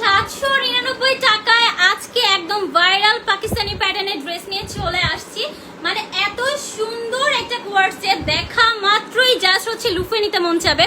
799 টাকায় আজকে একদম ভাইরাল পাকিস্তানি প্যাটার্নের ড্রেস নিয়ে চলে আসছি। মানে এত সুন্দর একটা কোয়ার্সে দেখা মাত্রই জাস্ট হচ্ছে লুফে নিতে মন চাবে।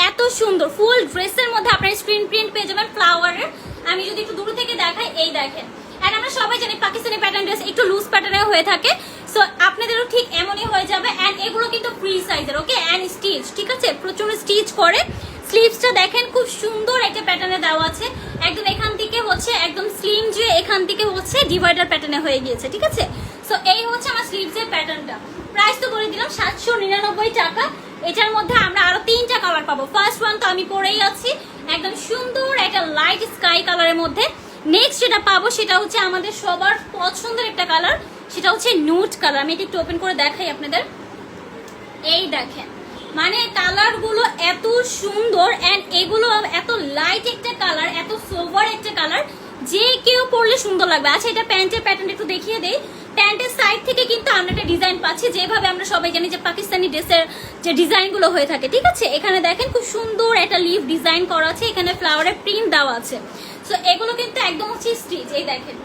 এত সুন্দর ফুল ড্রেসের মধ্যে আপনার স্ক্রিন প্রিন্ট পেয়ে যাবেন ফ্লাওয়ারের। আমি যদি একটু দূর থেকে দেখাই, এই দেখেন। এন্ড আমরা সবাই জানি পাকিস্তানি প্যাটার্ন ড্রেস একটু লুজ প্যাটার্নে হয়ে থাকে, সো আপনাদেরও ঠিক এমনই হয়ে যাবে। এন্ড এগুলো কিন্তু ফ্রি সাইজের, ওকে, এন্ড স্টিচ, ঠিক আছে, প্রচুর স্টিচ করে। স্লিভসটা দেখেন খুব সুন্দর একটা প্যাটার্নে দেওয়া আছে, একদম এখান থেকে হচ্ছে একদম স্লিম, যে এখান থেকে হচ্ছে ডিভাইডার প্যাটার্নে হয়ে গিয়েছে, ঠিক আছে। সো এই হচ্ছে আমার স্লিভসের প্যাটার্নটা। প্রাইস তো বলে দিলাম 799 টাকা। এটার মধ্যে আমরা আরো 3টা কালার পাবো। ফার্স্ট ওয়ান তো আমি পরেই আছি, একদম সুন্দর একটা লাইট স্কাই কালারের মধ্যে। নেক্সট যেটা পাবো সেটা হচ্ছে আমাদের সবার পছন্দের একটা কালার, সেটা হচ্ছে নুড কালার। আমি এটা একটু ওপেন করে দেখাই আপনাদের। এই দেখেন, মানে কালার গুলো এত সুন্দর এন্ড এগুলো এত লাইট একটা কালার, এত সোভার একটা কালার, যে কেউ পরলে সুন্দর লাগবে। আচ্ছা, এটা প্যান্টের প্যাটার্ন একটু দেখিয়ে দেই। প্যান্টের সাইড থেকে কিন্তু আমরা একটা ডিজাইন পাচ্ছি, যেভাবে আমরা সবাই জানি যে পাকিস্তানি ড্রেসের যে ডিজাইন গুলো হয়ে থাকে, ঠিক আছে। এখানে দেখেন খুব সুন্দর একটা লিভ ডিজাইন করা আছে, এখানে ফ্লাওয়ারের প্রিন্ট দেওয়া আছে। সো এগুলো কিন্তু একদম হচ্ছে স্টিচ। এই দেখেন,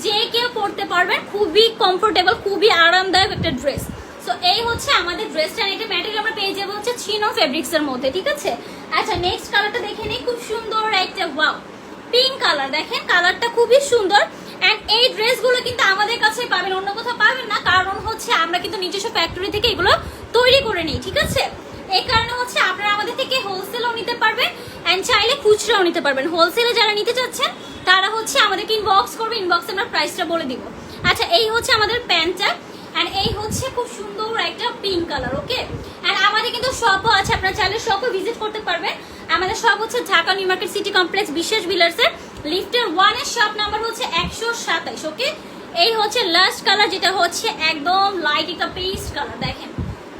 যে কেউ পরতে পারবেন, খুবই কমফোর্টেবল, খুবই আরামদায়ক একটা ড্রেস। সো এই হচ্ছে আমাদের ড্রেসটা। এটা ম্যাটেরিয়াল আমরা পেয়ে যাবো হচ্ছে চিনো ফেব্রিক্স এর মধ্যে, ঠিক আছে। আচ্ছা, নেক্সট কালারটা দেখে নিই। খুব সুন্দর একটা ওয়াও পিঙ্ক কালার, দেখেন কালারটা খুবই সুন্দর। এন্ড এই ড্রেসগুলো কিন্তু আমাদের কাছে পাবেন, অন্য কোথাও পাবেন না, কারণ হচ্ছে আমরা কিন্তু নিজস্ব ফ্যাক্টরি থেকে এগুলো তৈরি করে নিই, ঠিক আছে। এই কারণে হচ্ছে আপনারা আমাদের থেকে হোলসেলও নিতে পারবেন এন্ড চাইলে খুচরাও নিতে পারবেন। হোলসেলে যারা নিতে চাচ্ছেন তারা হচ্ছে আমাদেরকে ইনবক্স করবে, ইনবক্সে আমরা প্রাইসটা বলে দিব। আচ্ছা, এই হচ্ছে আমাদের প্যান্টটা এন্ড এই হচ্ছে খুব সুন্দর একটা পিঙ্ক কালার, ওকে। এন্ড আমাদের কিন্তু শপও আছে, আপনারা চাইলে শপও ভিজিট করতে পারবেন। আমাদের শপ হচ্ছে Dhaka new market city complex, বিশ্বাস বিলার্সের লিফটের 1 এর শপ নাম্বার হচ্ছে 127, ওকে। এই হচ্ছে লাস্ট কালার, যেটা হচ্ছে একদম লাইট একটা পেস্ট কালার। দেখেন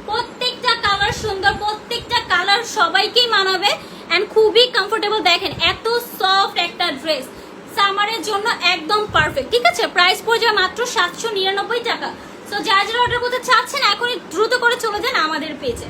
প্রত্যেকটা কালার সুন্দর, প্রত্যেকটা কালার সবাইকেই মানাবে এন্ড খুবই কমফোর্টেবল। দেখেন এত সফট একটা ড্রেস, সামারের জন্য একদম পারফেক্ট, ঠিক আছে। প্রাইস পড়ে যাবে মাত্র 799 টাকা। সো যারা যারা অর্ডার করতে চাচ্ছেন এখনই দ্রুত করে চলে যান আমাদের পেজে।